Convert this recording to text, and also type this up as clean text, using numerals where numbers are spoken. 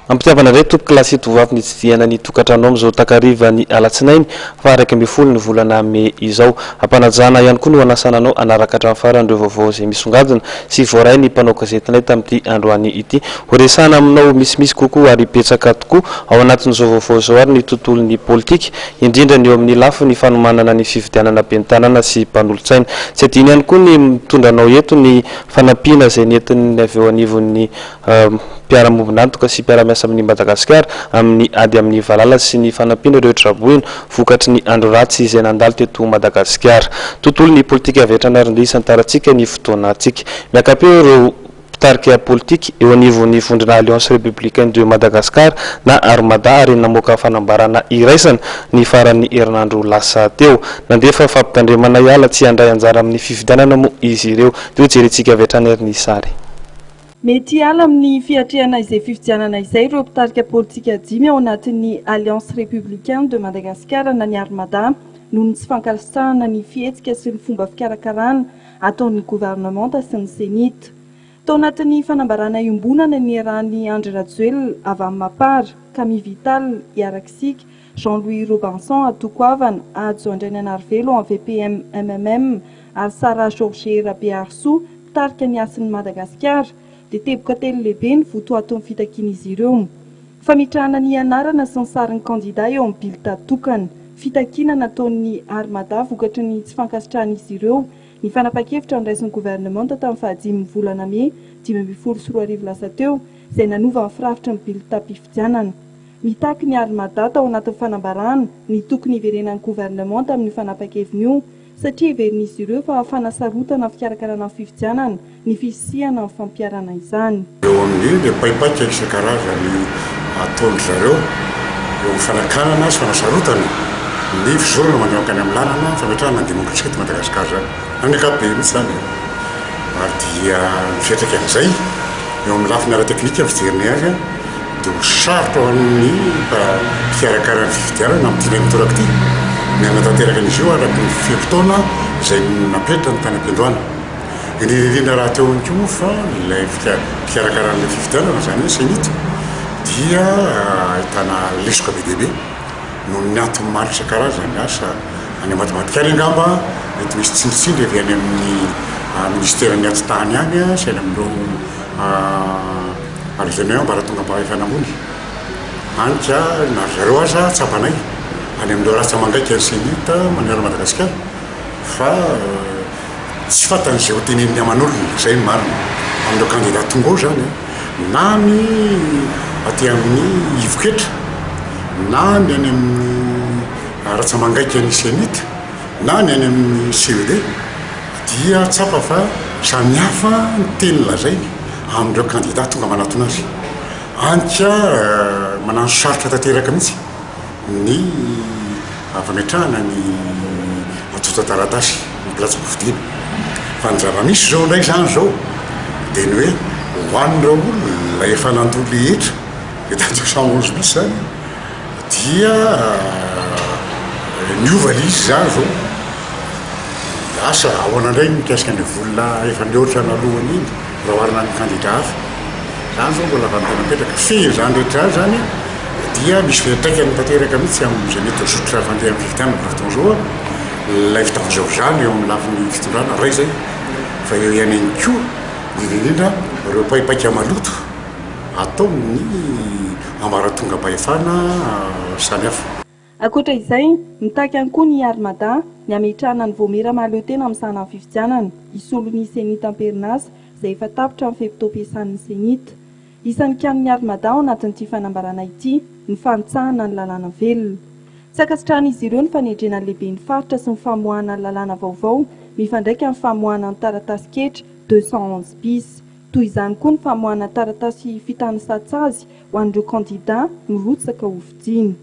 Ampitiavana ray tompoko kilasy tovavy nitsidiana ny tokantrano amin'izao takariva ny alatsinainy fa 1 ny volana May izao. Ampanajana ihany koa no anasananao anaraka hatramin'ny faran'ireo vaovao izay misongadina sy voaray ny mpanao gazetinay tamin'ity androany ity. Horesana aminao misimisy kokoa ary betsaka tokoa ao anatin'izao vaovao izao ary ny tontolon'ny politika, indrindra ny eo amin'ny lafiny fanomanana ny fifidianana ben'ny tanàna sy mpanolotsaina. Tsy adino ihany koa ny mitondranao eto ny fanampiana izay nentin'ny avy eo anivon'ny mpiara-mombonantoka sy mpiara-miasa amin'ny Madagasikara amin'ny ady amin'ny valala sy ny fanampiana ireo traboina vokatry ny andro ratsy izay nandalo teto Madagasikara. Tontolon'ny politika avy hatrany ary isan-tarantsika ny fotoanantsika. Miankapeo ireo mpitarika politika eo anivon'ny vondrona Alliance Républicaine de Madagascar na Armada ary namoaka fanambarana iraisana ny faran'ny herinandro lasa teo. Nandefa fampitandremana iala tsy handray anjara amin'ny fifidianana moa izy ireo. Teo jerentsika avy hatrany ary ny sary. Mety ala amin'ny fiatrehana izay fifidianana izay ireo mpitarika politika dimy ao anatin'ny Alliance Républicaine de Madagascar na ny Armada noho ny tsy fankasitrahana ny fihetsika sy ny fomba fikarakarana ataon'ny gouvernemanta sy ny Senita. Tao anatin'ny fanambarana iombonana ny iarahan'ny Andry Rajoelina avy amin'ny Mapara, Camille Vital Iaraksika, Jean-Louis Robinson Atokoavana, Adzo Andriananarivelo en VPM MMM ary Sara Georges Rabearso mpitarika ny asin'ny Madagasikara. Dia teboka telo lehibe ny voto atao amin'ny fitakiana izy ireo. Famitrahana ny anarana sy ny sarin'ny kandida eo amin'ny bilita tokana. Fitakiana nataon'ny Armada vokatry ny tsy fankasitrahan'izy ireo. Ny fanapa-kevitra niraisin'ny gouvernemanta tamin'ny 15 volana May 2024 lasa teo izay nanova ny firafitra ny bilita mpifidianana. Mitaky ny Armada tao anatin'ny fanambarana ny tokony hiverenan'ny gouvernemanta amin'ny fanapa-keviny io satria iverin'izy ireo fa fanasarotana fikarakarana ny fifidianana ny fisihana ny fampiarana izany. Eo amin'ny dia paipaika isan-karazany ataon'ny zareo eo amin'ny fanakanana sy fanasarotana ny fizorana mandeha amin'ny lalana fametrahana ny demokrasia eto Madagasikara zany. Amin'ny ankapobeny mihitsy zany. Ary dia mipetraka amin'izay eo amin'ny lafiny ara-teknika ny fijeriny azy dia ho sarotra ho an'ny fikarakarana ny fifidianana amin'ny dinay mitoraka ity. Miana tanteraka an'izy io araky ny fiam-potoana izay napetraka ny tany am-piandohana. Indrindra raha teo ihany koa fa ilay fikarakarana fifidianana zany hoe Senita dia ahitana lesoka be dia be noho ny antony maro isan-karazany asa any Madagasikara angamba mety misy tsindritsindry avy any amin'ny ministèren'ny atsitahany any sy any amin'ireo arzenao mba raha tonga mpahefana ambony. Anika na zareo aza tsapanay any amin'ireo ratsa mangaika ny Senita manera Madagasikara fa tsy fatan'izay ho teneniny aman'olona izay marina amin'ireo kandida tonga ao zany na ny aty amin'ny ivoketra na ny any amin'ny ratsa mangaika ny Senita na ny any amin'ny CED dia tsapa fa samihafa ny teny lazainy amin'ireo kandida tonga manatona azy. Anika manano sarotra tanteraka mihitsy ny fametrahana ny atota taratasy ny pilatsa-pifidiana. Fa ny zava-misy zao indray zany zao dia ny hoe hoan'ireo olona efa nandolo hetra dia tanjaka sambonzy misy zany dia niova izy zany zao asa ahoana indray mikasika ny volona efa nihoatra nalohany iny raha oharina ny kandida hafa zany zao mbola fantanapetraka fe zany rehetra zany dia misy fiatraikany tanteraka mihitsy amin'izay mety hosotra fandeha amin'ny fifidianana fotoana zao ilay fitaovizao zany eo amin'ny lafiny fitondrana ray zay fa eo ihany ihany koa indrindra ireo paipaika maloto atao ny ambaratonga-pahefana samihafa. Ankoatra izay, mitaky ihany koa ny Armada ny ametrahana ny voamera mahaleo tena amin'ny sahanan'ny fifidianana isolon'ny Senita Ampernas izay efa tapitra amin'ny fehim-pitom-piasan'ny Senita. Isan'ny kian'ny Armada ao anatin'ity fanambarana ity ny fanitsahana ny lalàna velona. Tsy ankasitrahan'izy ireo ny fanendrena lehibe ny faritra sy ny famoahana ny lalàna vaovao mifandraika amin'ny famoahana ny taratasy ketra 211 bis. Toy izany koa ny famoahana taratasy fitany satsazy ho an'ireo kandida mirotsaka ho vidiana.